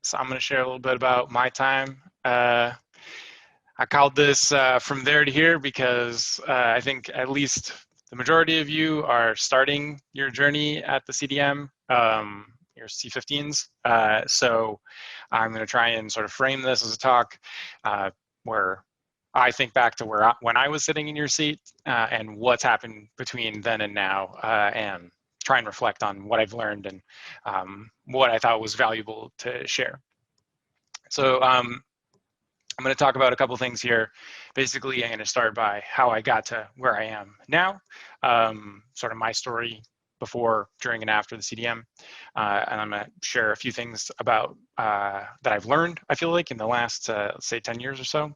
So I'm going to share a little bit about my time. I called this From There to Here because I think at least the majority of you are starting your journey at the CDM, your C15s. So I'm going to try and sort of frame this as a talk where I think back to when I was sitting in your seat and what's happened between then and now, and try and reflect on what I've learned and what I thought was valuable to share. So I'm going to talk about a couple things here. Basically, I'm going to start by how I got to where I am now, sort of my story before, during, and after the CDM. And I'm going to share a few things about that I've learned, I feel like, in the last, let's say, 10 years or so.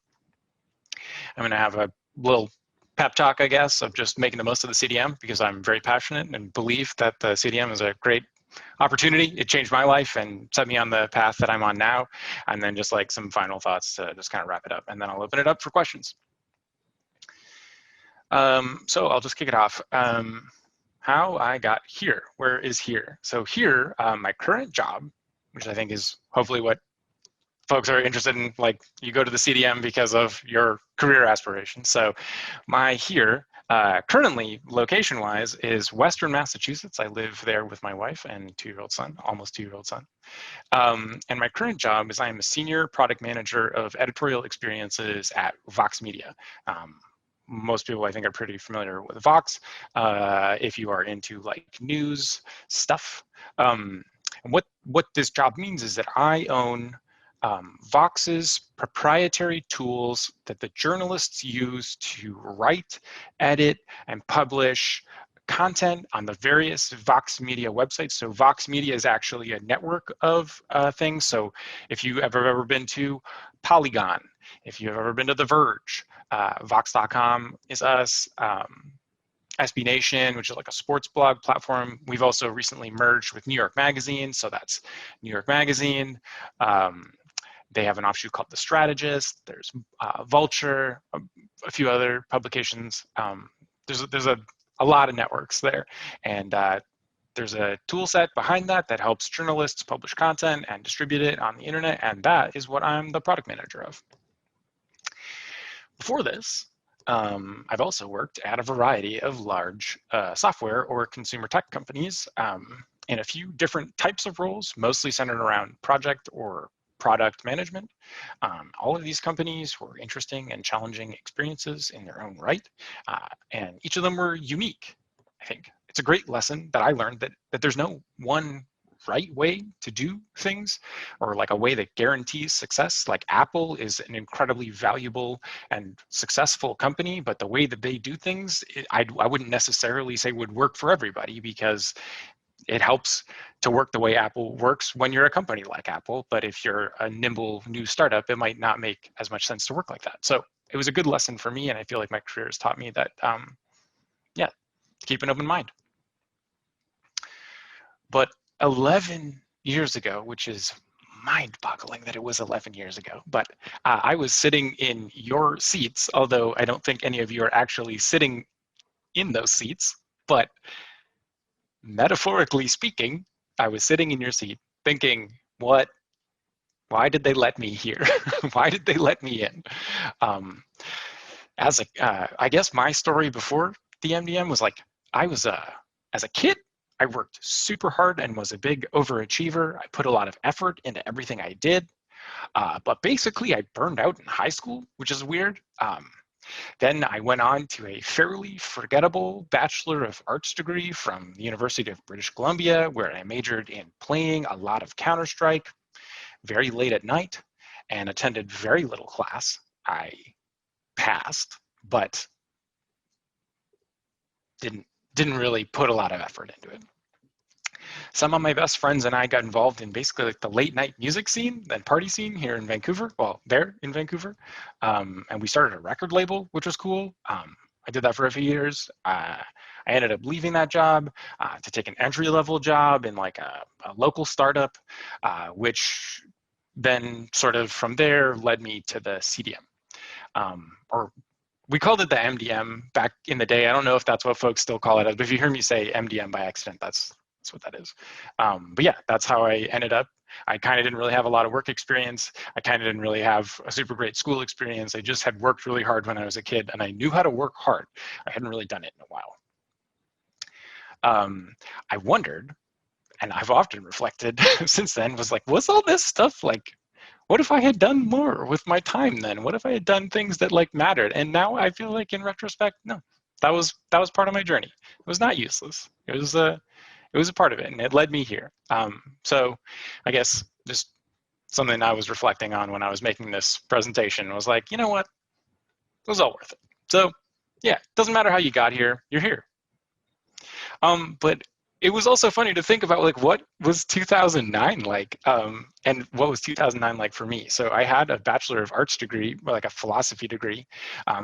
I'm going to have a little pep talk, I guess, of just making the most of the CDM because I'm very passionate and believe that the CDM is a great opportunity. It changed my life and set me on the path that I'm on now. And then just like some final thoughts to just kind of wrap it up. And then I'll open it up for questions. So I'll just kick it off. How I got here. Where is here? So here, my current job, which I think is hopefully what folks are interested in, like you go to the CDM because of your career aspirations. So my here, currently location-wise, is Western Massachusetts. I live there with my wife and two-year-old son, almost two-year-old son. And my current job is I am a senior product manager of editorial experiences at Vox Media. Most people I think are pretty familiar with Vox if you are into like news stuff. And what this job means is that I own Vox's proprietary tools that the journalists use to write, edit, and publish content on the various Vox Media websites. So Vox Media is actually a network of things. So if you have ever been to Polygon, if you've ever been to The Verge, Vox.com is us. SB Nation, which is like a sports blog platform. We've also recently merged with New York Magazine, so that's New York Magazine. They have an offshoot called The Strategist. There's Vulture, a few other publications. There's a lot of networks there, and there's a tool set behind that that helps journalists publish content and distribute it on the internet, and that is what I'm the product manager of. Before this, I've also worked at a variety of large software or consumer tech companies in a few different types of roles, mostly centered around project or product management. All of these companies were interesting and challenging experiences in their own right, and each of them were unique, I think. It's a great lesson that I learned that there's no one right way to do things or like a way that guarantees success. Like Apple is an incredibly valuable and successful company, but the way that they do things, I wouldn't necessarily say would work for everybody because it helps to work the way Apple works when you're a company like Apple. But if you're a nimble new startup, it might not make as much sense to work like that. So it was a good lesson for me. And I feel like my career has taught me that, yeah, keep an open mind. But 11 years ago, which is mind-boggling that it was 11 years ago, but I was sitting in your seats, although I don't think any of you are actually sitting in those seats, but metaphorically speaking, I was sitting in your seat thinking, why did they let me here? Why did they let me in? I guess my story before the MDM was like, as a kid, I worked super hard and was a big overachiever. I put a lot of effort into everything I did. But basically, I burned out in high school, which is weird. Then I went on to a fairly forgettable Bachelor of Arts degree from the University of British Columbia, where I majored in playing a lot of Counter-Strike very late at night and attended very little class. I passed, but didn't really put a lot of effort into it. Some of my best friends and I got involved in basically like the late night music scene and party scene here in Vancouver, well, there in Vancouver. And we started a record label, which was cool. I did that for a few years. I ended up leaving that job to take an entry-level job in like a local startup, which then sort of from there led me to the CDM. Or we called it the MDM back in the day. I don't know if that's what folks still call it, but if you hear me say MDM by accident, that's That's what that is. But yeah, that's how I ended up. I kind of didn't really have a lot of work experience. I kind of didn't really have a super great school experience. I just had worked really hard when I was a kid, and I knew how to work hard. I hadn't really done it in a while. I wondered, and I've often reflected since then, was like, was all this stuff like, what if I had done more with my time then? What if I had done things that like mattered? And now I feel like in retrospect, no, that was part of my journey. It was not useless. It was a part of it, and it led me here. So I guess just something I was reflecting on when I was making this presentation was like, you know what? It was all worth it. So yeah, it doesn't matter how you got here, you're here. But it was also funny to think about like what was 2009 like, and what was 2009 like for me. So I had a Bachelor of Arts degree, like a philosophy degree.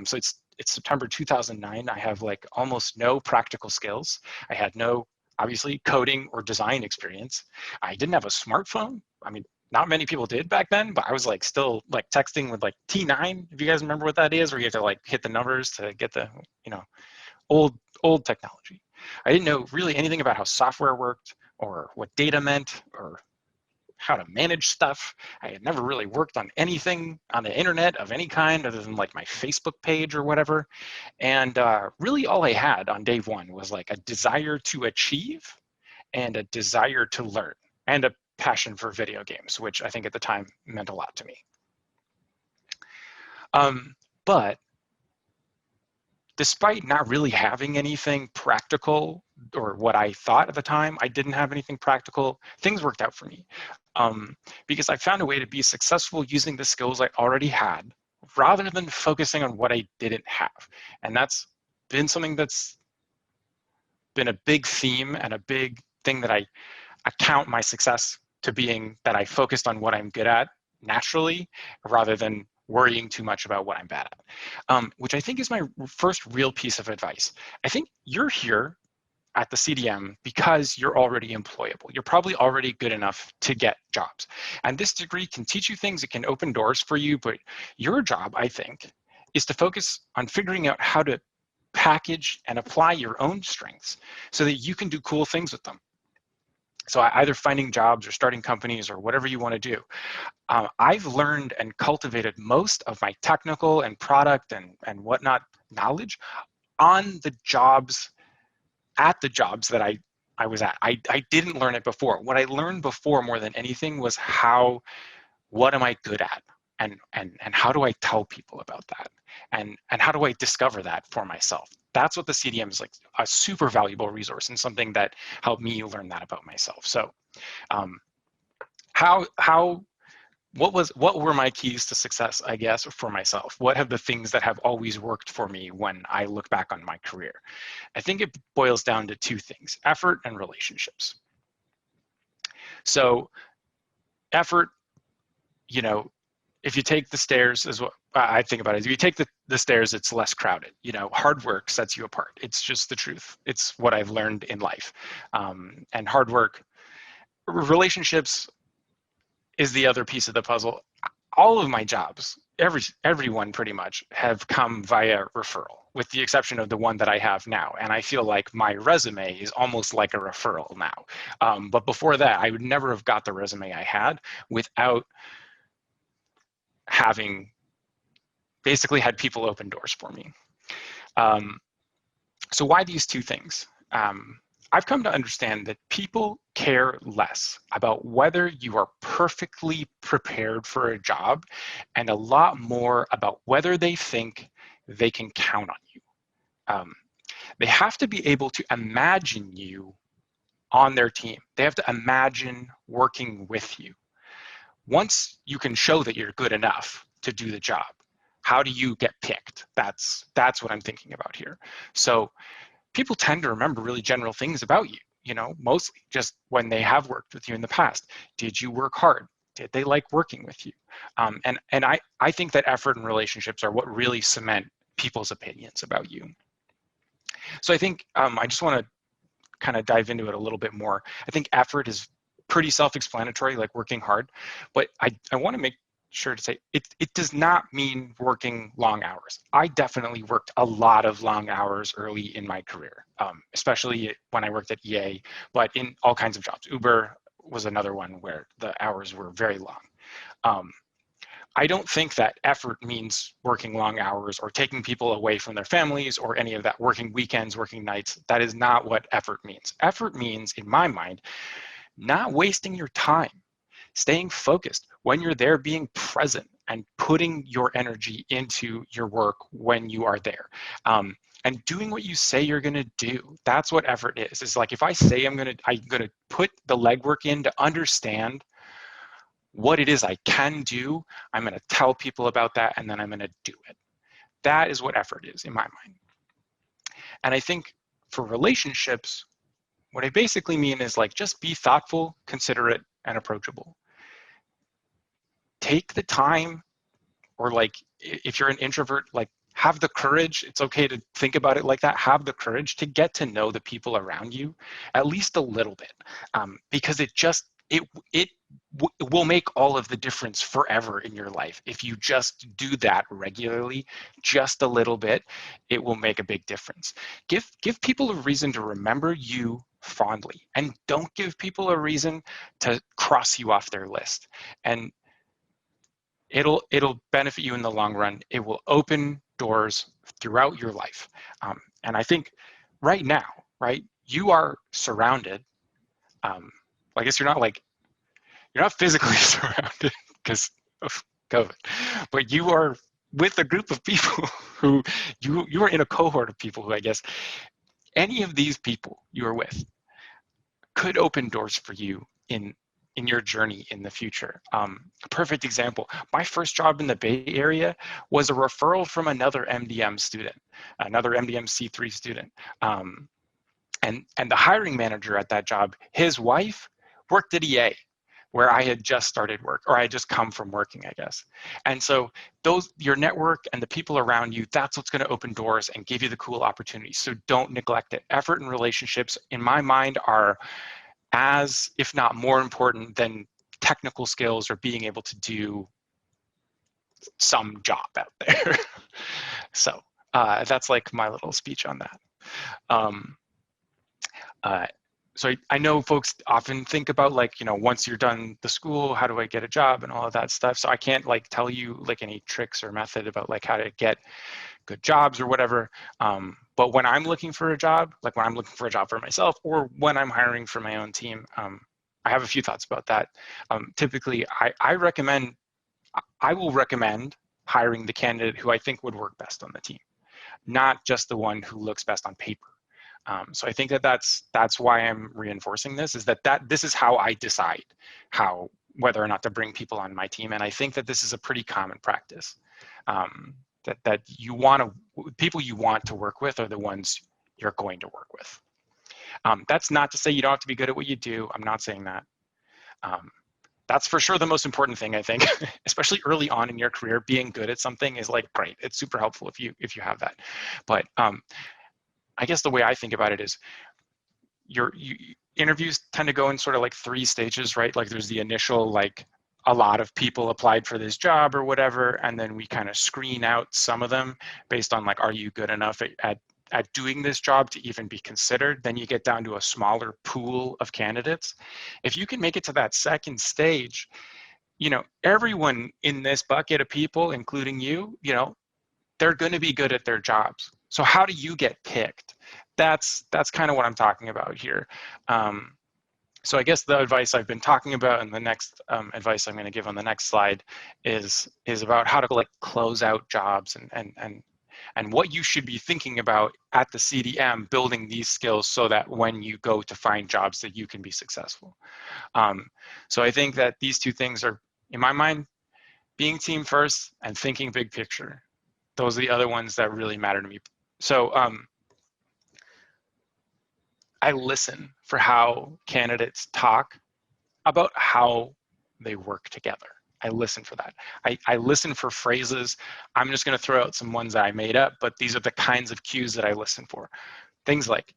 So it's September 2009. I have like almost no practical skills. I had no, obviously, coding or design experience. I didn't have a smartphone. I mean, not many people did back then, but I was like still like texting with like T9, if you guys remember what that is, where you have to like hit the numbers to get the, you know, old technology. I didn't know really anything about how software worked or what data meant or how to manage stuff. I had never really worked on anything on the internet of any kind other than like my Facebook page or whatever. And really all I had on day one was like a desire to achieve and a desire to learn and a passion for video games, which I think at the time meant a lot to me. But despite not really having anything practical, or what I thought at the time, I didn't have anything practical, things worked out for me. Because I found a way to be successful using the skills I already had, rather than focusing on what I didn't have. And that's been something that's been a big theme and a big thing that I account my success to being that I focused on what I'm good at naturally, rather than worrying too much about what I'm bad at, which I think is my first real piece of advice. I think you're here at the CDM because you're already employable. You're probably already good enough to get jobs. And this degree can teach you things, it can open doors for you, but your job, I think, is to focus on figuring out how to package and apply your own strengths so that you can do cool things with them. So either finding jobs or starting companies or whatever you want to do. I've learned and cultivated most of my technical and product and whatnot knowledge on the jobs, at the jobs that I was at. I didn't learn it before. What I learned before more than anything was what am I good at? And how do I tell people about that? And how do I discover that for myself? That's what the CDM is like, a super valuable resource and something that helped me learn that about myself. So what were my keys to success, I guess, for myself? What have the things that have always worked for me when I look back on my career? I think it boils down to two things: effort and relationships. So effort, you know, if you take the stairs, is what I think about it. If you take the stairs, it's less crowded. You know, hard work sets you apart. It's just the truth. It's what I've learned in life. And hard work, relationships is the other piece of the puzzle. All of my jobs, everyone pretty much, have come via referral, with the exception of the one that I have now. And I feel like my resume is almost like a referral now. But before that, I would never have got the resume I had without having basically had people open doors for me. So why these two things? I've come to understand that people care less about whether you are perfectly prepared for a job and a lot more about whether they think they can count on you. They have to be able to imagine you on their team. They have to imagine working with you. Once you can show that you're good enough to do the job, how do you get picked? That's what I'm thinking about here. So people tend to remember really general things about you, you know, mostly just when they have worked with you in the past. Did you work hard? Did they like working with you? And I think that effort and relationships are what really cement people's opinions about you. So I think I just want to kind of dive into it a little bit more. I think effort is pretty self-explanatory, like working hard, but I want to make sure to say it does not mean working long hours. I definitely worked a lot of long hours early in my career, especially when I worked at EA, but in all kinds of jobs. Uber was another one where the hours were very long. I don't think that effort means working long hours or taking people away from their families or any of that, working weekends, working nights. That is not what effort means. Effort means, in my mind, not wasting your time, staying focused when you're there, being present and putting your energy into your work when you are there. And doing what you say you're gonna do. That's what effort is. It's like if I say I'm gonna put the legwork in to understand what it is I can do, I'm gonna tell people about that, and then I'm gonna do it. That is what effort is in my mind. And I think for relationships, what I basically mean is like just be thoughtful, considerate, and approachable. Take the time, or like if you're an introvert, like have the courage. It's okay to think about it like that. Have the courage to get to know the people around you at least a little bit, because it will make all of the difference forever in your life. If you just do that regularly, just a little bit, it will make a big difference. Give people a reason to remember you fondly, and don't give people a reason to cross you off their list. And it'll benefit you in the long run. It will open doors throughout your life. And I think right now, right, you are surrounded. I guess you're not physically surrounded because of COVID, but you are with a group of people who you are in a cohort of people who, I guess, any of these people you are with could open doors for you in your journey in the future. A perfect example, my first job in the Bay Area was a referral from another MDM student, another MDM C3 student. And the hiring manager at that job, his wife worked at EA, where I had just started work, or I had just come from working, I guess. And so your network and the people around you, that's what's going to open doors and give you the cool opportunities. So don't neglect it. Effort and relationships, in my mind, are as, if not more important than technical skills or being able to do some job out there. So that's like my little speech on that. So I know folks often think about like, once you're done the school, how do I get a job and all of that stuff. So I can't like tell you like any tricks or method about like how to get good jobs or whatever. But when I'm looking for a job, like when I'm looking for a job for myself or when I'm hiring for my own team, I have a few thoughts about that. Typically, I will recommend hiring the candidate who I think would work best on the team, not just the one who looks best on paper. So I think that's why I'm reinforcing this, is that this is how I decide whether or not to bring people on my team. And I think that this is a pretty common practice. That people you want to work with are the ones you're going to work with. That's not to say you don't have to be good at what you do. I'm not saying that. That's for sure the most important thing, I think, especially early on in your career. Being good at something is like great. It's super helpful if you have that. But I guess the way I think about it is interviews tend to go in sort of like 3 stages, right? Like there's the initial, like a lot of people applied for this job or whatever, and then we kind of screen out some of them based on like, are you good enough at doing this job to even be considered? Then you get down to a smaller pool of candidates. If you can make it to that second stage, everyone in this bucket of people, including you, they're going to be good at their jobs. So how do you get picked? That's kind of what I'm talking about here. So I guess the advice I've been talking about, and the next advice I'm going to give on the next slide is about how to like close out jobs and what you should be thinking about at the CDM, building these skills so that when you go to find jobs that you can be successful. So I think that these 2 things are, in my mind, being team first and thinking big picture. Those are the other ones that really matter to me. So I listen for how candidates talk about how they work together. I listen for that. I listen for phrases. I'm just going to throw out some ones that I made up, but these are the kinds of cues that I listen for. Things like,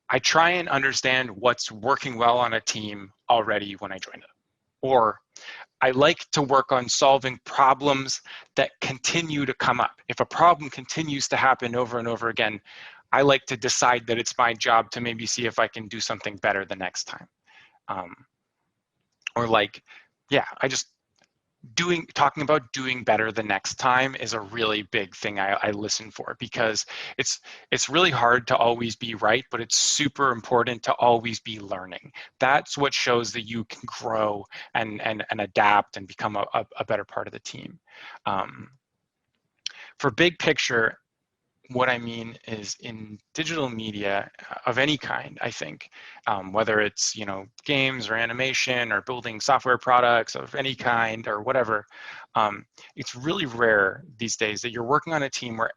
I try and understand what's working well on a team already when I join it. Or I like to work on solving problems that continue to come up. If a problem continues to happen over and over again, I like to decide that it's my job to maybe see if I can do something better the next time. Or like, yeah, talking about doing better the next time is a really big thing I listen for, because it's really hard to always be right, but it's super important to always be learning. That's what shows that you can grow and adapt and become a better part of the team. For big picture, what I mean is in digital media of any kind, I think, whether it's, games or animation or building software products of any kind or whatever, it's really rare these days that you're working on a team where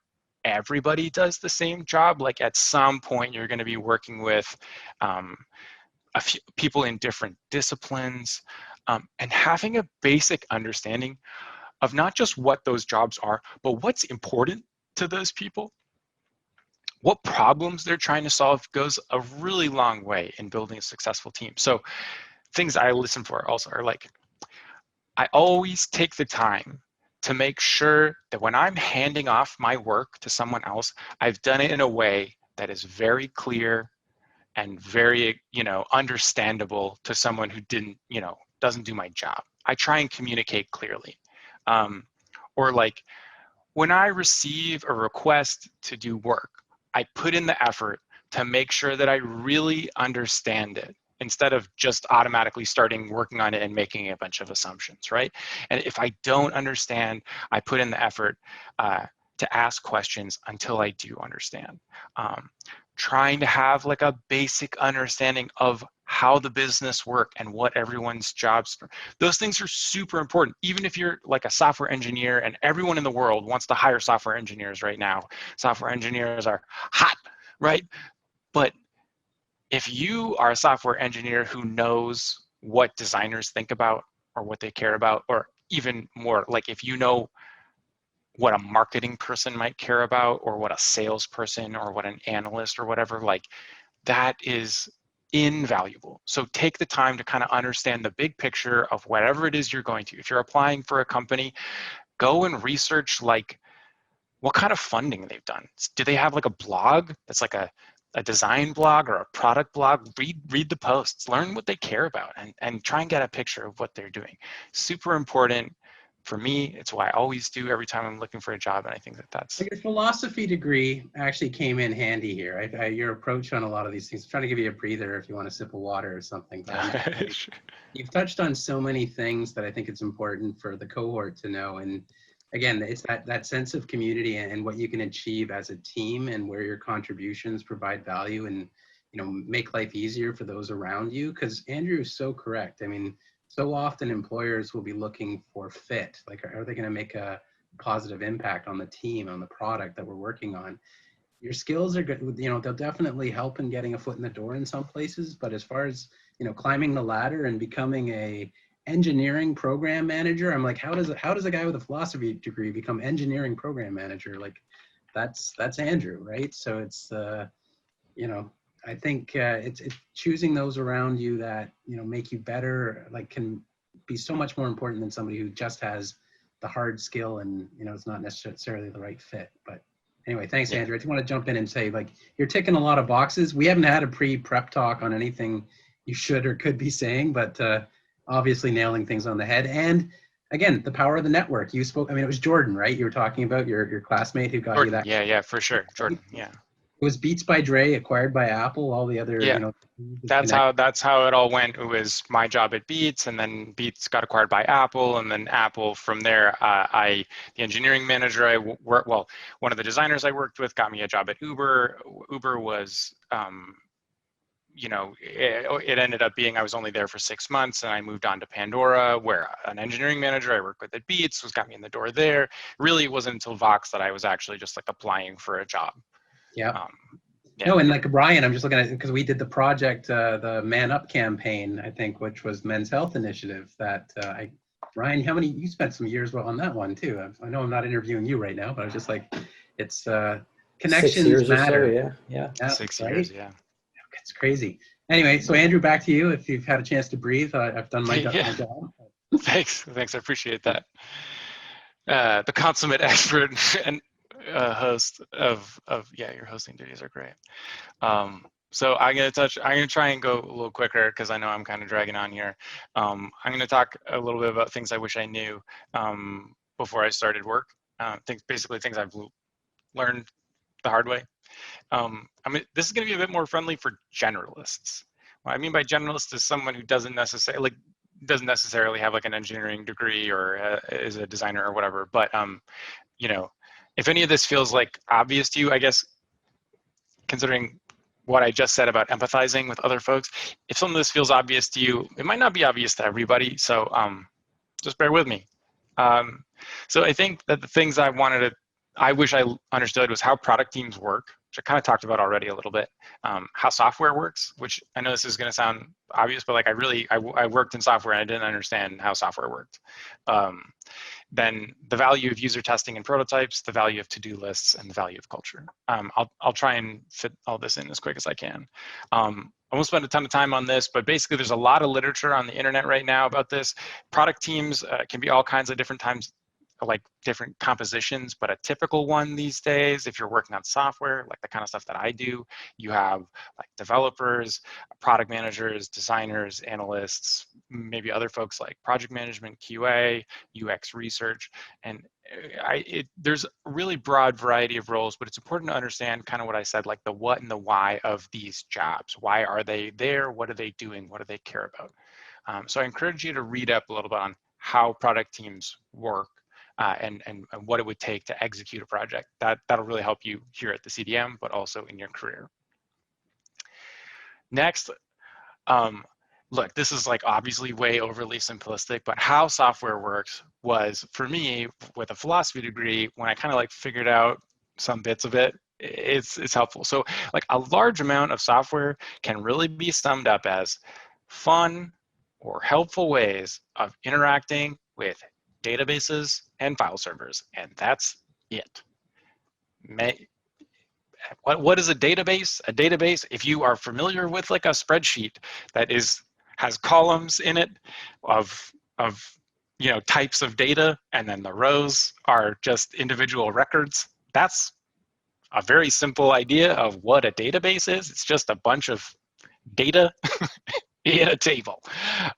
everybody does the same job. Like at some point, you're going to be working with a few people in different disciplines, and having a basic understanding of not just what those jobs are, but what's important to those people, what problems they're trying to solve, goes a really long way in building a successful team. So things I listen for also are like, I always take the time to make sure that when I'm handing off my work to someone else, I've done it in a way that is very clear and very, understandable to someone who doesn't do my job. I try and communicate clearly. Or like, when I receive a request to do work, I put in the effort to make sure that I really understand it, instead of just automatically starting working on it and making a bunch of assumptions, right? And if I don't understand, I put in the effort to ask questions until I do understand. Trying to have like a basic understanding of how the business work and what everyone's jobs are. Those things are super important. Even if you're like a software engineer, and everyone in the world wants to hire software engineers right now. Software engineers are hot, right? But if you are a software engineer who knows what designers think about or what they care about, or even more, like if you know what a marketing person might care about, or what a salesperson or what an analyst or whatever, like that is invaluable. So take the time to kind of understand the big picture of whatever it is you're going to. If you're applying for a company, go and research like what kind of funding they've done. Do they have like a blog that's like a design blog or a product blog? Read the posts, learn what they care about, and try and get a picture of what they're doing. Super important. For me, it's what I always do every time I'm looking for a job, and I think that's... Your philosophy degree actually came in handy here. Your approach on a lot of these things. I'm trying to give you a breather if you want a sip of water or something. But you've touched on so many things that I think it's important for the cohort to know. And again, it's that sense of community and what you can achieve as a team, and where your contributions provide value and make life easier for those around you. Because Andrew is so correct. I mean, so often employers will be looking for fit. Like, are they going to make a positive impact on the team, on the product that we're working on? Your skills are good. They'll definitely help in getting a foot in the door in some places. But as far as, climbing the ladder and becoming a engineering program manager, I'm like, how does a guy with a philosophy degree become engineering program manager? Like, that's Andrew, right? So it's, I think it's choosing those around you that make you better, like can be so much more important than somebody who just has the hard skill and it's not necessarily the right fit. But anyway, thanks, Andrew. I just want to jump in and say, like, you're ticking a lot of boxes. We haven't had a pre-prep talk on anything you should or could be saying, but obviously nailing things on the head. And again, the power of the network. You spoke. I mean, it was Jordan, right? You were talking about your classmate who got Jordan, you that. yeah, for sure, Jordan, yeah. It was Beats by Dre acquired by Apple, all the other, Yeah, that's how it all went. It was my job at Beats, and then Beats got acquired by Apple, and then Apple from there. The engineering manager one of the designers I worked with got me a job at Uber. Uber was, it ended up being I was only there for 6 months, and I moved on to Pandora, where an engineering manager I worked with at Beats got me in the door there. Really, it wasn't until Vox that I was actually just like applying for a job. Yeah. No, and like Brian, I'm just looking at it because we did the project, the Man Up campaign, I think, which was Men's Health Initiative. That Brian, you spent some years on that one too. I know I'm not interviewing you right now, but I was just like, it's connections 6 years matter. or so, yeah. 6 years, yeah. It's crazy. Anyway, so Andrew, back to you. If you've had a chance to breathe, I've done my Yeah, job. thanks. I appreciate that. The consummate expert and host of yeah, your hosting duties are great. So I'm gonna try and go a little quicker because I know I'm kind of dragging on here. I'm gonna talk a little bit about things I wish I knew before I started work. Basically things I've learned the hard way. This is gonna be a bit more friendly for generalists. What I mean by generalist is someone who doesn't necessarily have like an engineering degree or is a designer or whatever. But you know, if any of this feels like obvious to you, I guess considering what I just said about empathizing with other folks, if some of this feels obvious to you, it might not be obvious to everybody. So just bear with me. So I think that the things I wish I understood was how product teams work, which I kind of talked about already a little bit. How software works, which I know this is going to sound obvious, but like I worked in software and I didn't understand how software worked. Then the value of user testing and prototypes, the value of to-do lists, and the value of culture. I'll try and fit all this in as quick as I can. I won't spend a ton of time on this, but basically there's a lot of literature on the internet right now about this. Product teams can be all kinds of different times, like different compositions, but a typical one these days, if you're working on software, like the kind of stuff that I do, you have like developers, product managers, designers, analysts, maybe other folks like project management, QA, UX research, and there's a really broad variety of roles, but it's important to understand kind of what I said, like the what and the why of these jobs. Why are they there? What are they doing? What do they care about? So I encourage you to read up a little bit on how product teams work and what it would take to execute a project. That'll really help you here at the CDM, but also in your career. Next, look, this is like obviously way overly simplistic, but how software works was, for me, with a philosophy degree, when I kind of like figured out some bits of it, it's helpful. So like a large amount of software can really be summed up as fun or helpful ways of interacting with databases and file servers, and that's it. What is a database? A database, if you are familiar with like a spreadsheet that has columns in it of types of data, and then the rows are just individual records, that's a very simple idea of what a database is. It's just a bunch of data in a table.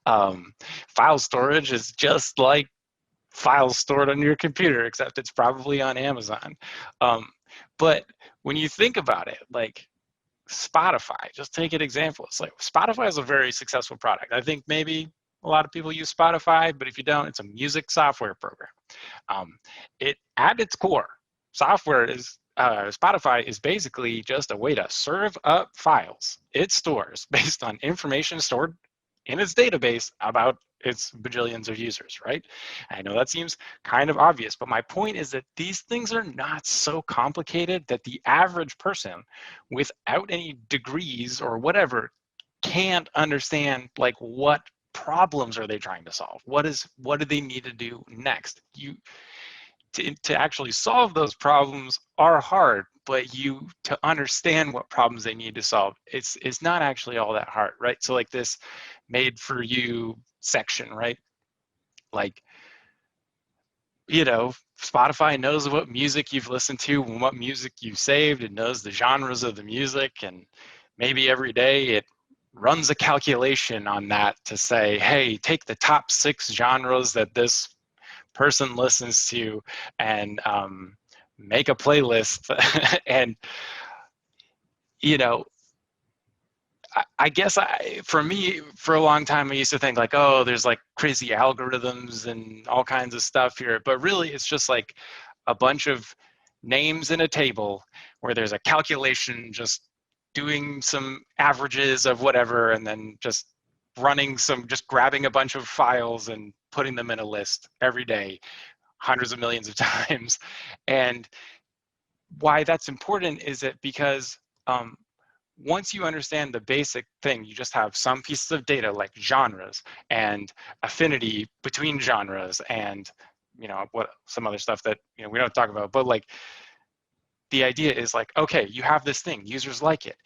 File storage is just like files stored on your computer, except it's probably on Amazon. But when you think about it, like Spotify, just take an example. It's like Spotify is a very successful product. I think maybe a lot of people use Spotify, but if you don't, it's a music software program. It at its core, Spotify is basically just a way to serve up files it stores based on information stored in its database about its bajillions of users, right? I know that seems kind of obvious, but my point is that these things are not so complicated that the average person without any degrees or whatever can't understand like what problems are they trying to solve? What do they need to do next? To actually solve those problems are hard, but to understand what problems they need to solve, it's not actually all that hard, right? So like this made for you section, right? Like, Spotify knows what music you've listened to and what music you've saved. It knows the genres of the music, and maybe every day it runs a calculation on that to say, hey, take the top 6 genres that this person listens to and make a playlist. And I guess for me, for a long time, I used to think like, oh, there's like crazy algorithms and all kinds of stuff here, but really it's just like a bunch of names in a table where there's a calculation, just doing some averages of whatever, and then just grabbing a bunch of files and putting them in a list every day, hundreds of millions of times. And why that's important is that because once you understand the basic thing, you just have some pieces of data like genres and affinity between genres and what some other stuff that we don't talk about, but like the idea is like, okay, you have this thing, users like it.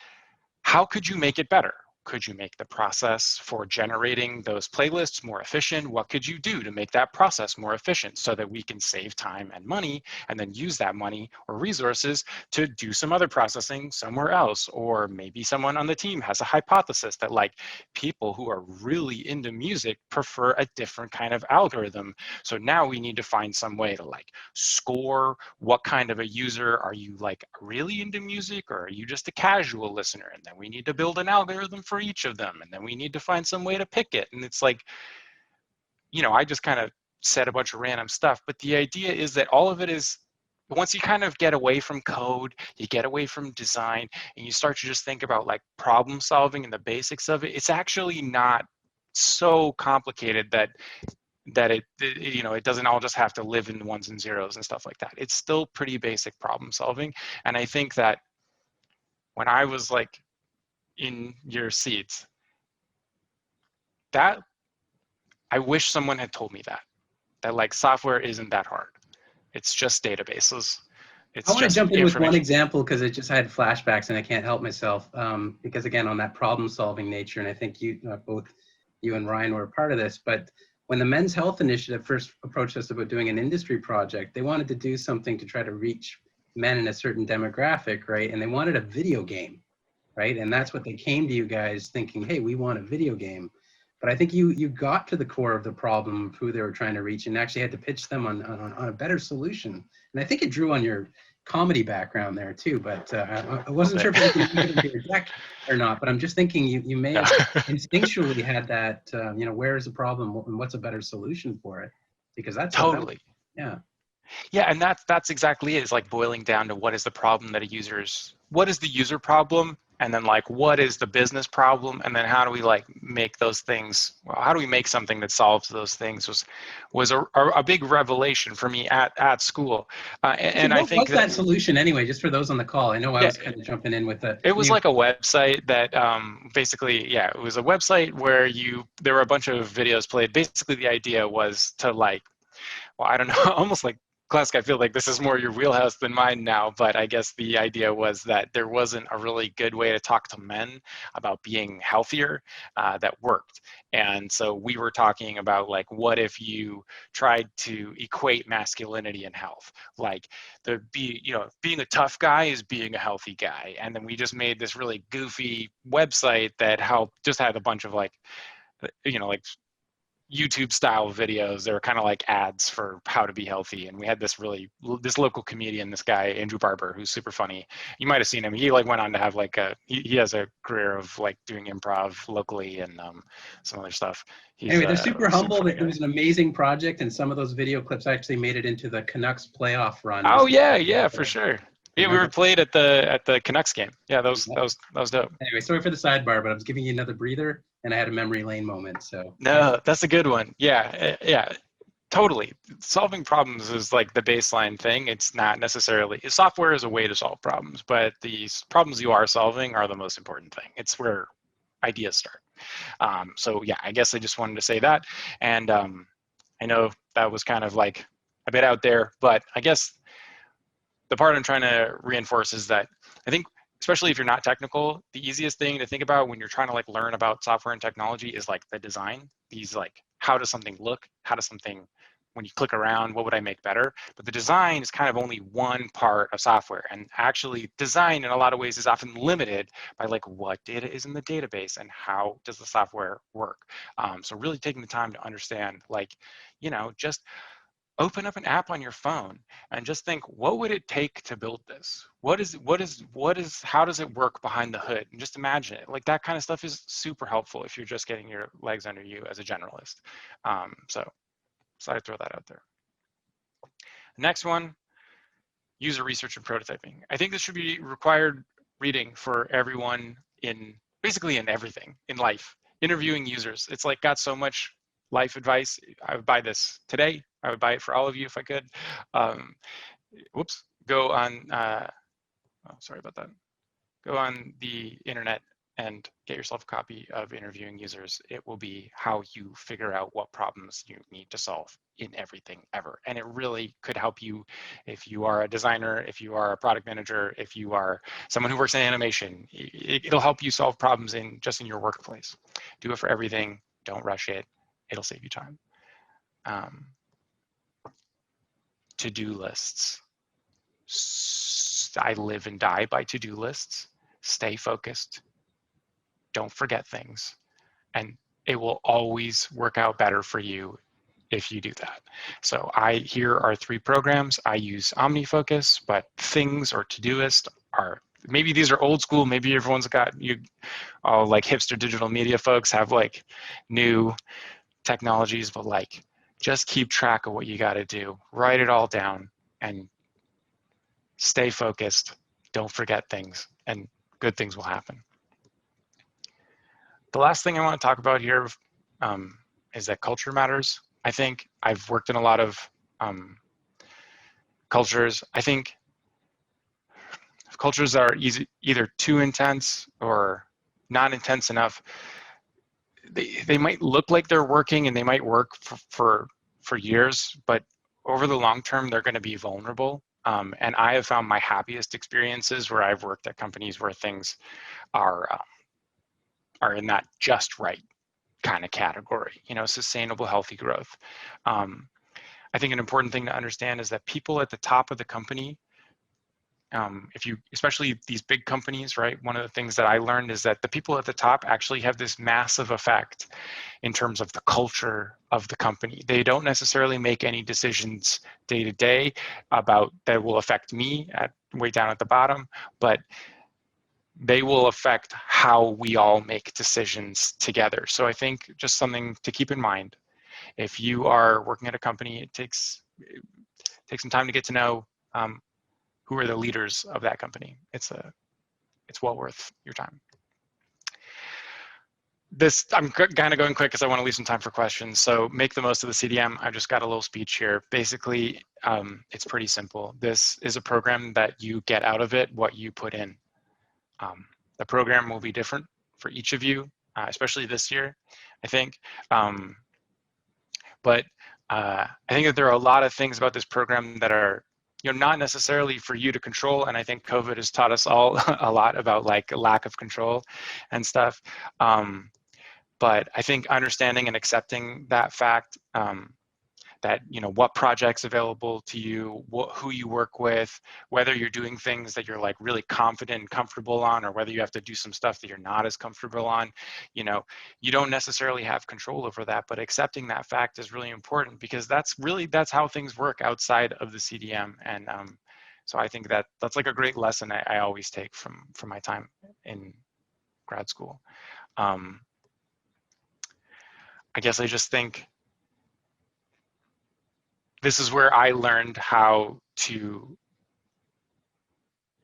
How could you make it better? could you make the process for generating those playlists more efficient? What could you do to make that process more efficient so that we can save time and money and then use that money or resources to do some other processing somewhere else? Or maybe someone on the team has a hypothesis that like people who are really into music prefer a different kind of algorithm. So now we need to find some way to like score what kind of a user are you, like really into music, or are you just a casual listener? And then we need to build an algorithm for each of them, and then we need to find some way to pick it. And it's like, you know, I just kind of said a bunch of random stuff, but the idea is that all of it is, once you kind of get away from code, you get away from design, and you start to just think about like problem solving and the basics of it, it's actually not so complicated that you know, it doesn't all just have to live in ones and zeros and stuff like that. It's still pretty basic problem solving. And I think that when I was like in your seats, that I wish someone had told me that like software isn't that hard. It's just databases. I It's want to just jump in with one information. example because it just had flashbacks and I can't help myself. Because again, on that problem solving nature, and I think you, both you and Ryan were a part of this, but when the Men's Health Initiative first approached us about doing an industry project, they wanted to do something to try to reach men in a certain demographic, right? And they wanted a video game, right? And that's what they came to you guys thinking, hey, we want a video game. But I think you got to the core of the problem of who they were trying to reach and actually had to pitch them on a better solution. And I think it drew on your comedy background there too, but I wasn't sure if it was going to be your deck or not, but I'm just thinking you may have instinctually had that, you know, where is the problem and what's a better solution for it? Because that's Totally. yeah. Yeah, and that's exactly it. It's like boiling down to what is the problem that what is the user problem, and then like what is the business problem, and then how do we like make those things, well, how do we make something that solves those things was a big revelation for me at school. And I What think was that, that solution anyway, just for those on the call? I know I yeah, was kind of jumping in with the it was new. like a website that basically, yeah, it was a website where there were a bunch of videos played. Basically, the idea was to like, well, I don't know, almost like classic. I feel like this is more your wheelhouse than mine now, but I guess the idea was that there wasn't a really good way to talk to men about being healthier that worked. And so we were talking about like, what if you tried to equate masculinity and health? Like being a tough guy is being a healthy guy. And then we just made this really goofy website that just had a bunch of like, like YouTube style videos. They were kind of like ads for how to be healthy. And we had this local comedian, this guy, Andrew Barber, who's super funny. You might've seen him. He like went on to have like he has a career of like doing improv locally and some other stuff. He's Anyway, they're a super super humble. funny It guy. was an amazing project, and some of those video clips actually made it into the Canucks playoff run. Oh Just yeah, for sure. Yeah, we were remember. played at the Canucks game. Yeah, Yeah. that was dope. Anyway, sorry for the sidebar, but I was giving you another breather, and I had a memory lane moment. So yeah. No, that's a good one. Yeah. Totally. Solving problems is like the baseline thing. It's not necessarily, software is a way to solve problems, but the problems you are solving are the most important thing. It's where ideas start. So yeah, I guess I just wanted to say that. And I know that was kind of like a bit out there, but I guess the part I'm trying to reinforce is that I think, especially if you're not technical, the easiest thing to think about when you're trying to like learn about software and technology is like the design. These like, how does something look? How does something, when you click around, what would I make better? But the design is kind of only one part of software. And actually design in a lot of ways is often limited by like what data is in the database and how does the software work? So really taking the time to understand like, just open up an app on your phone and just think, what would it take to build this? How does it work behind the hood? And just imagine it. Like that kind of stuff is super helpful if you're just getting your legs under you as a generalist. So I'd throw that out there. Next one, user research and prototyping. I think this should be required reading for everyone basically in everything in life. Interviewing users. It's like got so much life advice. I would buy this today. I would buy it for all of you if I could. Go on, sorry about that. Go on the internet and get yourself a copy of Interviewing Users. It will be how you figure out what problems you need to solve in everything ever. And it really could help you if you are a designer, if you are a product manager, if you are someone who works in animation. It'll help you solve problems just in your workplace. Do it for everything. Don't rush it. It'll save you time. To-do lists. I live and die by to-do lists. Stay focused. Don't forget things. And it will always work out better for you if you do that. So here are 3 programs. I use OmniFocus, but Things or Todoist are, maybe these are old school, maybe everyone's got, all like hipster digital media folks have like new technologies, but like just keep track of what you got to do. Write it all down and stay focused. Don't forget things, and good things will happen. The last thing I want to talk about here is that culture matters. I think I've worked in a lot of cultures. I think if cultures are either too intense or not intense enough, they might look like they're working and they might work for years, but over the long term, they're going to be vulnerable. And I have found my happiest experiences where I've worked at companies where things are in that just right kind of category, sustainable, healthy growth. I think an important thing to understand is that people at the top of the company, especially these big companies, right? One of the things that I learned is that the people at the top actually have this massive effect in terms of the culture of the company. They don't necessarily make any decisions day to day about that will affect me way down at the bottom, but they will affect how we all make decisions together. So I think just something to keep in mind. If you are working at a company, it takes some time to get to know who are the leaders of that company. It's well worth your time. I'm kind of going quick because I want to leave some time for questions. So make the most of the CDM. I just got a little speech here. Basically, it's pretty simple. This is a program that you get out of it what you put in. The program will be different for each of you, especially this year, I think. But I think that there are a lot of things about this program that are not necessarily for you to control. And I think COVID has taught us all a lot about like lack of control and stuff. But I think understanding and accepting that fact, that what projects available to you, who you work with, whether you're doing things that you're like really confident and comfortable on, or whether you have to do some stuff that you're not as comfortable on, you don't necessarily have control over that, but accepting that fact is really important because that's how things work outside of the CDM. And so I think that's like a great lesson I always take from my time in grad school. I guess I just think this is where I learned how to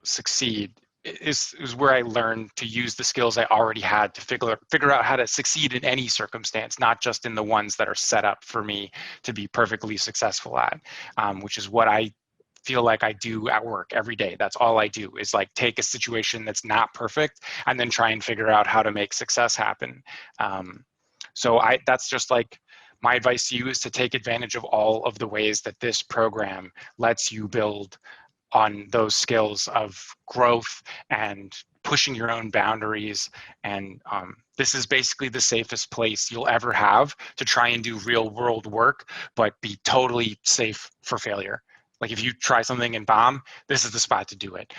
succeed. Is where I learned to use the skills I already had to figure out how to succeed in any circumstance, not just in the ones that are set up for me to be perfectly successful at, which is what I feel like I do at work every day. That's all I do is like take a situation that's not perfect and then try and figure out how to make success happen. So that's just like my advice to you is to take advantage of all of the ways that this program lets you build on those skills of growth and pushing your own boundaries. And this is basically the safest place you'll ever have to try and do real world work, but be totally safe for failure. Like if you try something and bomb, this is the spot to do it.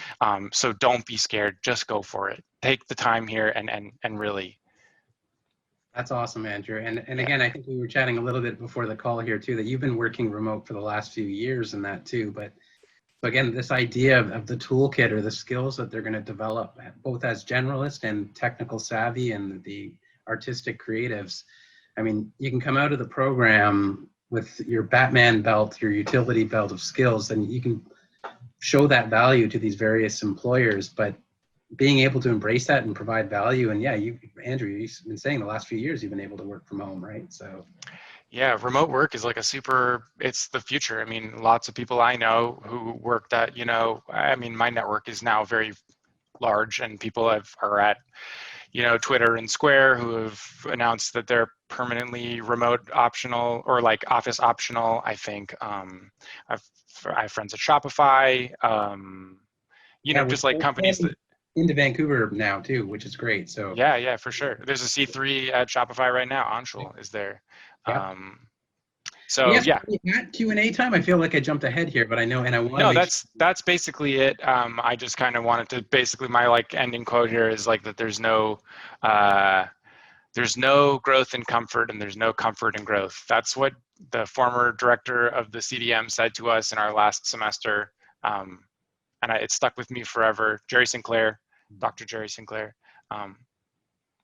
So don't be scared, just go for it. Take the time here and really. That's awesome, Andrew. And again, I think we were chatting a little bit before the call here too, that you've been working remote for the last few years and that too. But again, this idea of the toolkit or the skills that they're going to develop, both as generalist and technical savvy and the artistic creatives. I mean, you can come out of the program with your Batman belt, your utility belt of skills, and you can show that value to these various employers, but being able to embrace that and provide value. And yeah, Andrew, you've been saying the last few years you've been able to work from home, right? So yeah, remote work is like it's the future. I mean, lots of people I know who worked at, my network is now very large and people are at, Twitter and Square, who have announced that they're permanently remote optional or like office optional. I think I have friends at Shopify. Just like companies that into Vancouver now too, which is great. So yeah, for sure. There's a C3 at Shopify right now. Anshul is there. Yeah. So yeah. At Q&A time, I feel like I jumped ahead here, but I know, and I want to. No, that's basically it. I just kind of wanted to basically my like ending quote here is like that there's no growth in comfort and there's no comfort in growth. That's what the former director of the CDM said to us in our last semester. And it stuck with me forever. Dr. Jerry Sinclair.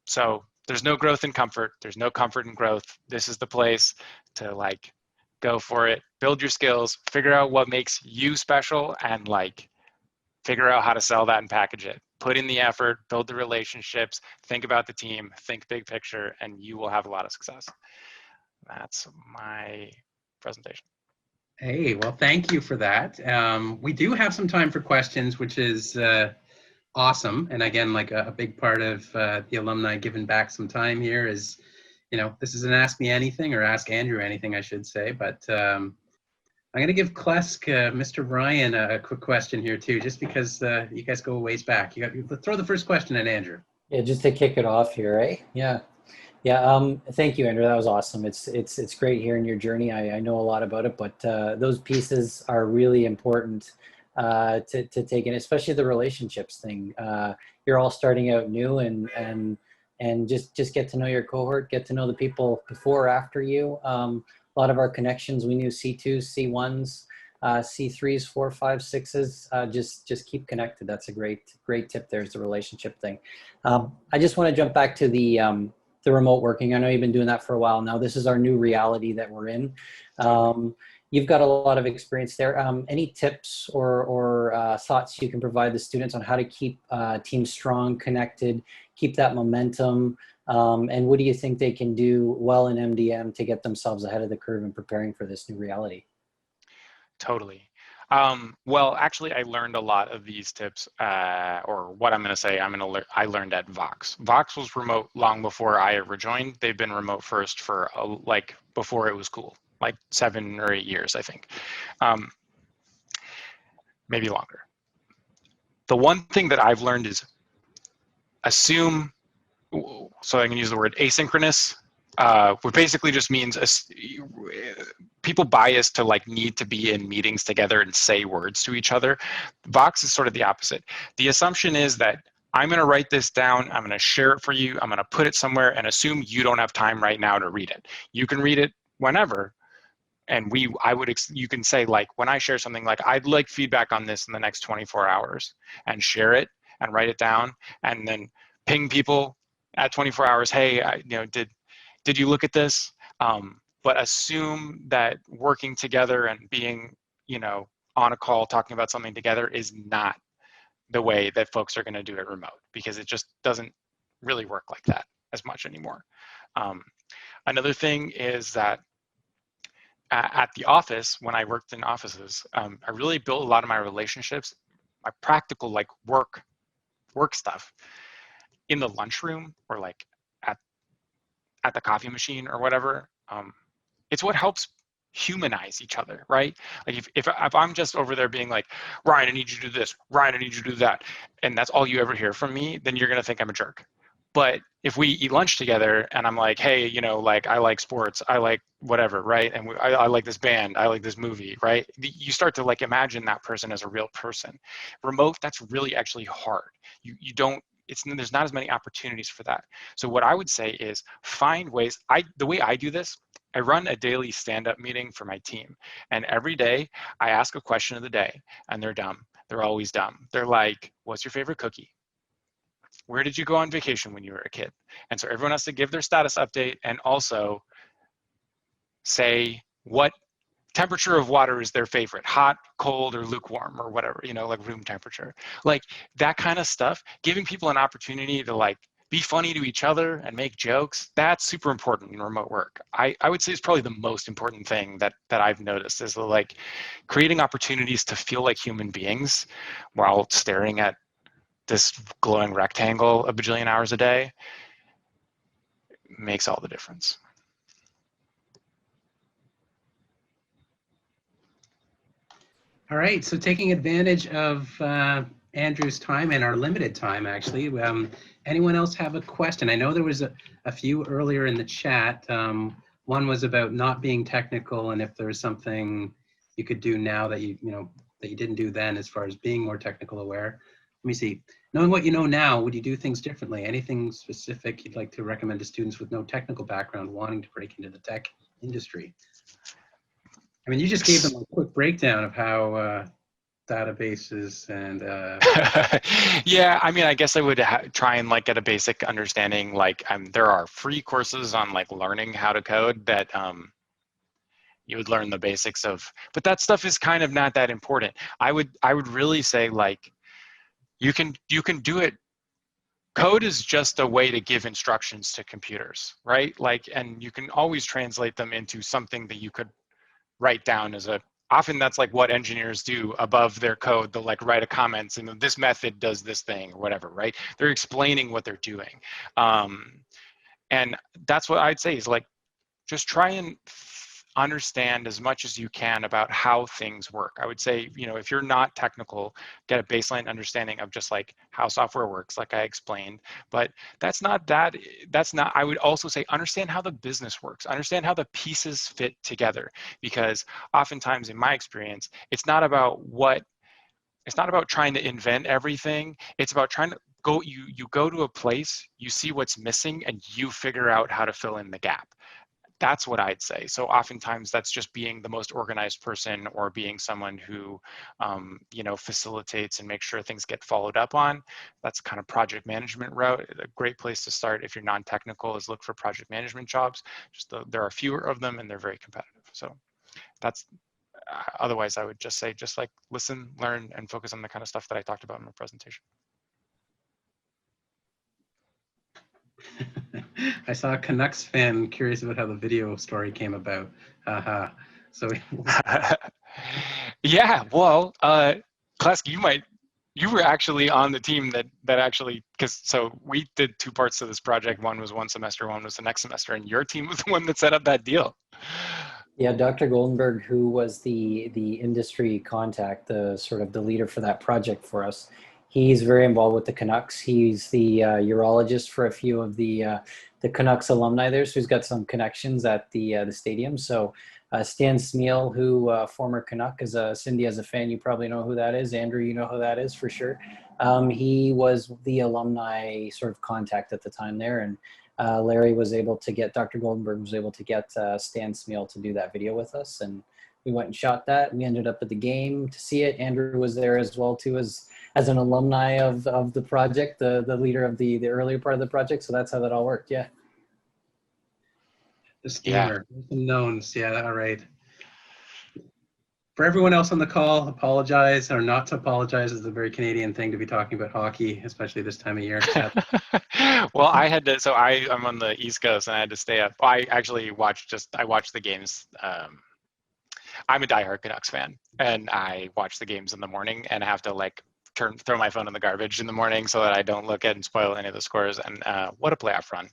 So there's no growth in comfort. There's no comfort in growth. This is the place to like go for it, build your skills, figure out what makes you special, and like figure out how to sell that and package it. Put in the effort, build the relationships, think about the team, think big picture, and you will have a lot of success. That's my presentation. Hey, well, thank you for that. We do have some time for questions, which is awesome. And again, like a big part of the alumni giving back some time here is, this is an Ask Me Anything, or Ask Andrew Anything, I should say. But I'm going to give Klesk, Mr. Ryan, a quick question here too, just because you guys go a ways back. Throw the first question at Andrew. Yeah, just to kick it off here, right? Yeah. Thank you, Andrew. That was awesome. It's great hearing your journey. I know a lot about it, but those pieces are really important to take in, especially the relationships thing. You're all starting out new, and just get to know your cohort, get to know the people before or after you. A lot of our connections, we knew C2s, C1s, C3s, 4, 5, 6s. Just keep connected. That's a great tip. There's the relationship thing. I just want to jump back to the remote working. I know you've been doing that for a while now. This is our new reality that we're in. You've got a lot of experience there. Any tips or thoughts you can provide the students on how to keep teams strong, connected, keep that momentum? And what do you think they can do well in MDM to get themselves ahead of the curve in preparing for this new reality? Totally. Well, actually, I learned a lot of these tips, or what I'm going to say, I learned at Vox. Vox was remote long before I ever joined. They've been remote first for before it was cool, like 7 or 8 years, I think, maybe longer. The one thing that I've learned is assume, so I can use the word asynchronous, which basically just means people bias to like need to be in meetings together and say words to each other. Vox is sort of the opposite. The assumption is that I'm going to write this down, I'm going to share it for you, I'm going to put it somewhere and assume you don't have time right now to read it. You can read it whenever. And you can say like, when I share something like, I'd like feedback on this in the next 24 hours, and share it and write it down, and then ping people at 24 hours. Hey, did you look at this? But assume that working together and being, on a call, talking about something together is not the way that folks are going to do it remote, because it just doesn't really work like that as much anymore. Another thing is that at the office, when I worked in offices, I really built a lot of my relationships, my practical like work stuff in the lunchroom, or like at the coffee machine or whatever. It's what helps humanize each other, right? Like if I'm just over there being like, Ryan, I need you to do this, Ryan, I need you to do that, and that's all you ever hear from me, then you're gonna think I'm a jerk. But if we eat lunch together and I'm like, hey, like I like sports, I like whatever, right? And I like this band, I like this movie, right? You start to like imagine that person as a real person. Remote, that's really actually hard. You don't, there's not as many opportunities for that. So what I would say is find ways. The way I do this, I run a daily stand-up meeting for my team. And every day I ask a question of the day, and they're dumb. They're always dumb. They're like, what's your favorite cookie? Where did you go on vacation when you were a kid? And so everyone has to give their status update and also say what temperature of water is their favorite, hot, cold, or lukewarm, or whatever, like room temperature. Like that kind of stuff, giving people an opportunity to like be funny to each other and make jokes, that's super important in remote work. I would say it's probably the most important thing that I've noticed is like creating opportunities to feel like human beings while staring at this glowing rectangle a bajillion hours a day makes all the difference. All right, so taking advantage of Andrew's time and our limited time, actually, anyone else have a question? I know there was a few earlier in the chat. One was about not being technical and if there's something you could do now that you didn't do then as far as being more technical aware. Let me see. Knowing what you know now, would you do things differently? Anything specific you'd like to recommend to students with no technical background wanting to break into the tech industry? I mean, you just gave them a quick breakdown of how databases and yeah, I mean, I guess I would try and like get a basic understanding. Like, there are free courses on like learning how to code that you would learn the basics of, but that stuff is kind of not that important. I would really say like you can do it. Code is just a way to give instructions to computers, right? Like, and you can always translate them into something that you could write down as a, often that's like what engineers do above their code. They'll like write a comment and this method does this thing or whatever, right? They're explaining what they're doing. And that's what I'd say is like, just try and understand as much as you can about how things work. I would say, if you're not technical, get a baseline understanding of just like how software works, like I explained, but that's not, I would also say, understand how the business works, understand how the pieces fit together, because oftentimes in my experience, it's not about trying to invent everything. It's about trying to you go to a place, you see what's missing, and you figure out how to fill in the gap. That's what I'd say. So oftentimes that's just being the most organized person or being someone who, facilitates and makes sure things get followed up on. That's kind of project management route. A great place to start if you're non-technical is look for project management jobs. There are fewer of them and they're very competitive. So that's, otherwise I would just say, just like listen, learn, and focus on the kind of stuff that I talked about in my presentation. I saw a Canucks fan curious about how the video story came about. So yeah, well, Klesk, you were actually on the team that actually, so we did two parts to this project. One was one semester, one was the next semester, and your team was the one that set up that deal. Yeah, Dr. Goldenberg, who was the industry contact, the sort of the leader for that project for us, he's very involved with the Canucks. He's the urologist for a few of the Canucks alumni there, so he's got some connections at the stadium. So Stan Smeal, who former Canuck, Cindy as a fan, you probably know who that is. Andrew, you know who that is for sure. He was the alumni sort of contact at the time there, and Larry was able to get, Dr. Goldenberg was able to get Stan Smeal to do that video with us, and we went and shot that. We ended up at the game to see it. Andrew was there as well too, as an alumni of the project, the leader of the earlier part of the project. So that's how that all worked. Yeah. The schemer, knowns. Yeah, all right. For everyone else on the call, apologize or not to apologize is a very Canadian thing to be talking about hockey, especially this time of year. Well, I had to, so I'm on the East Coast and I had to stay up. I actually watched the games. I'm a diehard Canucks fan and I watch the games in the morning and have to like throw my phone in the garbage in the morning so that I don't look at and spoil any of the scores. And what a playoff run.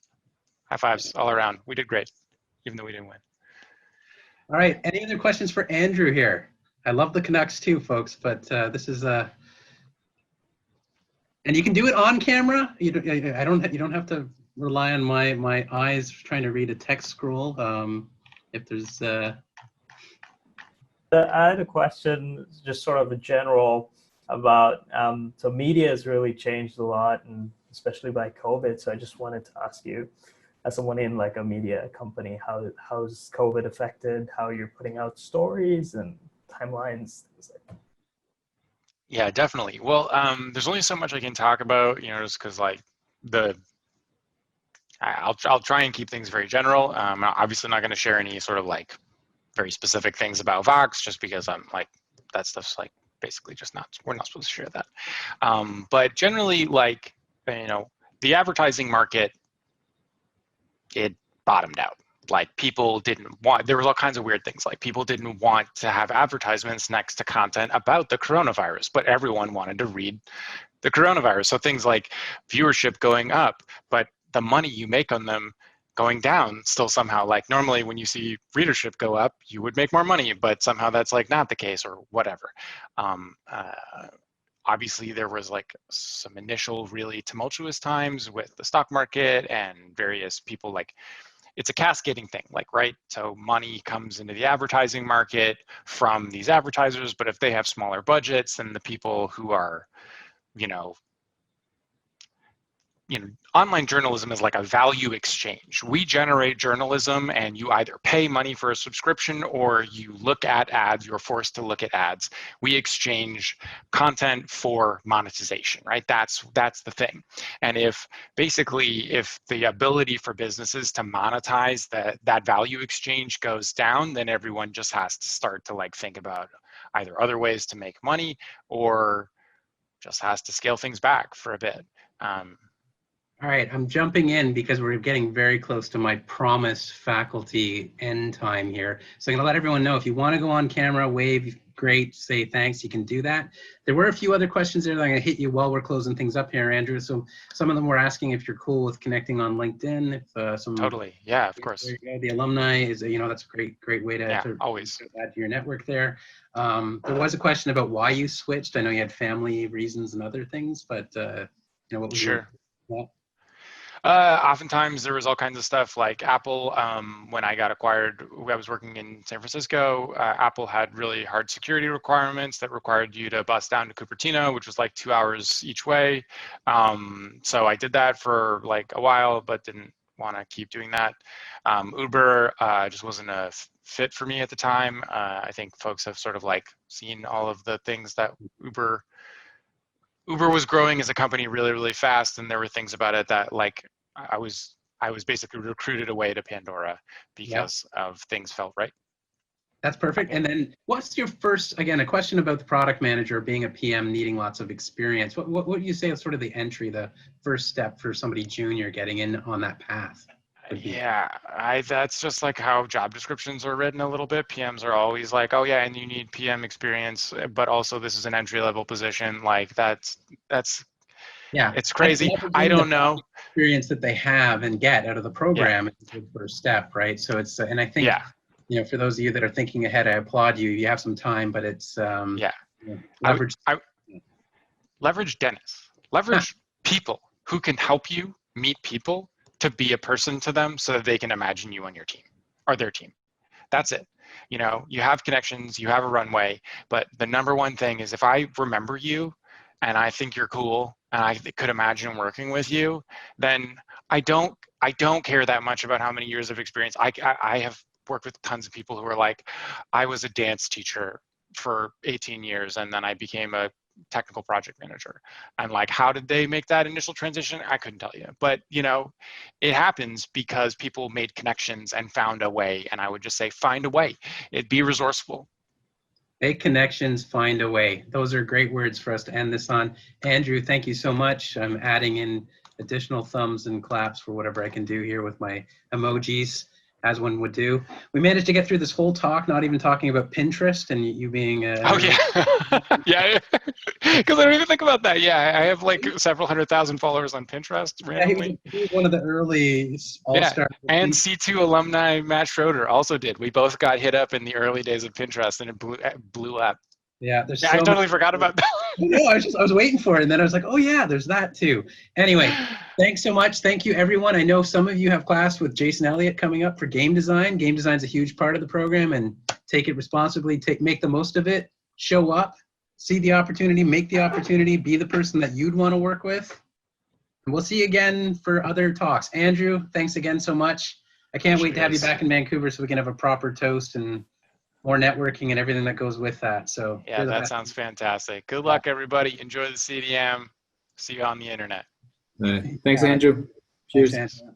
High fives all around. We did great, even though we didn't win. All right. Any other questions for Andrew here? I love the Canucks too, folks, but this is and you can do it on camera. You don't have to rely on my eyes trying to read a text scroll. If there's I had a question, just sort of a general about, so media has really changed a lot, and especially by COVID. So I just wanted to ask you, as someone in like a media company, how's COVID affected how you're putting out stories and timelines, things like that? Yeah, definitely. Well, there's only so much I can talk about, just because like I'll try and keep things very general. I'm obviously not going to share any sort of like very specific things about Vox, just because I'm like, that stuff's like basically just we're not supposed to share that. But generally, like, the advertising market, it bottomed out. Like people didn't want, there was all kinds of weird things. Like people didn't want to have advertisements next to content about the coronavirus, but everyone wanted to read the coronavirus. So things like viewership going up, but the money you make on them going down still somehow. Like normally when you see readership go up, you would make more money, but somehow that's like not the case or whatever. Obviously there was like some initial really tumultuous times with the stock market and various people, like it's a cascading thing, like, right? So money comes into the advertising market from these advertisers, but if they have smaller budgets than the people who are, you know, online journalism is like a value exchange. We generate journalism and you either pay money for a subscription or you look at ads, you're forced to look at ads. We exchange content for monetization, right? That's the thing. And if the ability for businesses to monetize that value exchange goes down, then everyone just has to start to like think about either other ways to make money or just has to scale things back for a bit. All right, I'm jumping in because we're getting very close to my promised faculty end time here. So I'm gonna let everyone know if you wanna go on camera, wave, great, say thanks, you can do that. There were a few other questions there that I'm gonna hit you while we're closing things up here, Andrew. So some of them were asking if you're cool with connecting on LinkedIn. If Totally, yeah, of course. There you go. The alumni is, that's a great way to always add to your network there. There was a question about why you switched. I know you had family reasons and other things, but what was sure. your... Oftentimes there was all kinds of stuff like Apple. When I got acquired, I was working in San Francisco. Apple had really hard security requirements that required you to bus down to Cupertino, which was like 2 hours each way. So I did that for like a while, but didn't want to keep doing that. Uber just wasn't a fit for me at the time. I think folks have sort of like seen all of the things that Uber was growing as a company really, really fast, and there were things about it that like I was basically recruited away to Pandora because of things felt right. That's perfect. And then what's your first, again, a question about the product manager being a PM needing lots of experience. What would you say is sort of the entry, the first step for somebody junior getting in on that path? Yeah, that's just like how job descriptions are written a little bit. PMs are always like, oh yeah, and you need PM experience, but also this is an entry level position. Like that's yeah, it's crazy. I don't know. Experience that they have and get out of the program is the first step, right? So it's, and I think, for those of you that are thinking ahead, I applaud you. You have some time, but it's leverage. Leverage Dennis. Leverage people who can help you meet people to be a person to them so that they can imagine you on your team or their team. That's it. You have connections, you have a runway, but the number one thing is if I remember you and I think you're cool and I could imagine working with you, then I don't care that much about how many years of experience. I have worked with tons of people who are like, I was a dance teacher for 18 years and then I became a technical project manager. And like, how did they make that initial transition? I couldn't tell you, but it happens because people made connections and found a way. And I would just say, find a way. Be resourceful. Make connections, find a way. Those are great words for us to end this on. Andrew, thank you so much. I'm adding in additional thumbs and claps for whatever I can do here with my emojis, as one would do. We managed to get through this whole talk, not even talking about Pinterest and you being oh yeah. Yeah, because I don't even think about that. Yeah, I have like several 100,000 followers on Pinterest randomly. He was one of the early all-star. And C2 alumni Matt Schroeder also did. We both got hit up in the early days of Pinterest and it blew up. Yeah, I totally forgot about that. No, I was waiting for it, and then I was like, oh yeah, there's that too. Anyway, thanks so much. Thank you, everyone. I know some of you have class with Jason Elliott coming up for game design. Game design is a huge part of the program, and take it responsibly. Make the most of it. Show up, see the opportunity, make the opportunity, be the person that you'd want to work with. And we'll see you again for other talks. Andrew, thanks again so much. I can't wait to have you back in Vancouver so we can have a proper toast and more networking and everything that goes with that. So yeah, that sounds fantastic. Good luck, everybody. Enjoy the CDM. See you on the internet. Thanks, Andrew. Cheers. Thanks, Andrew.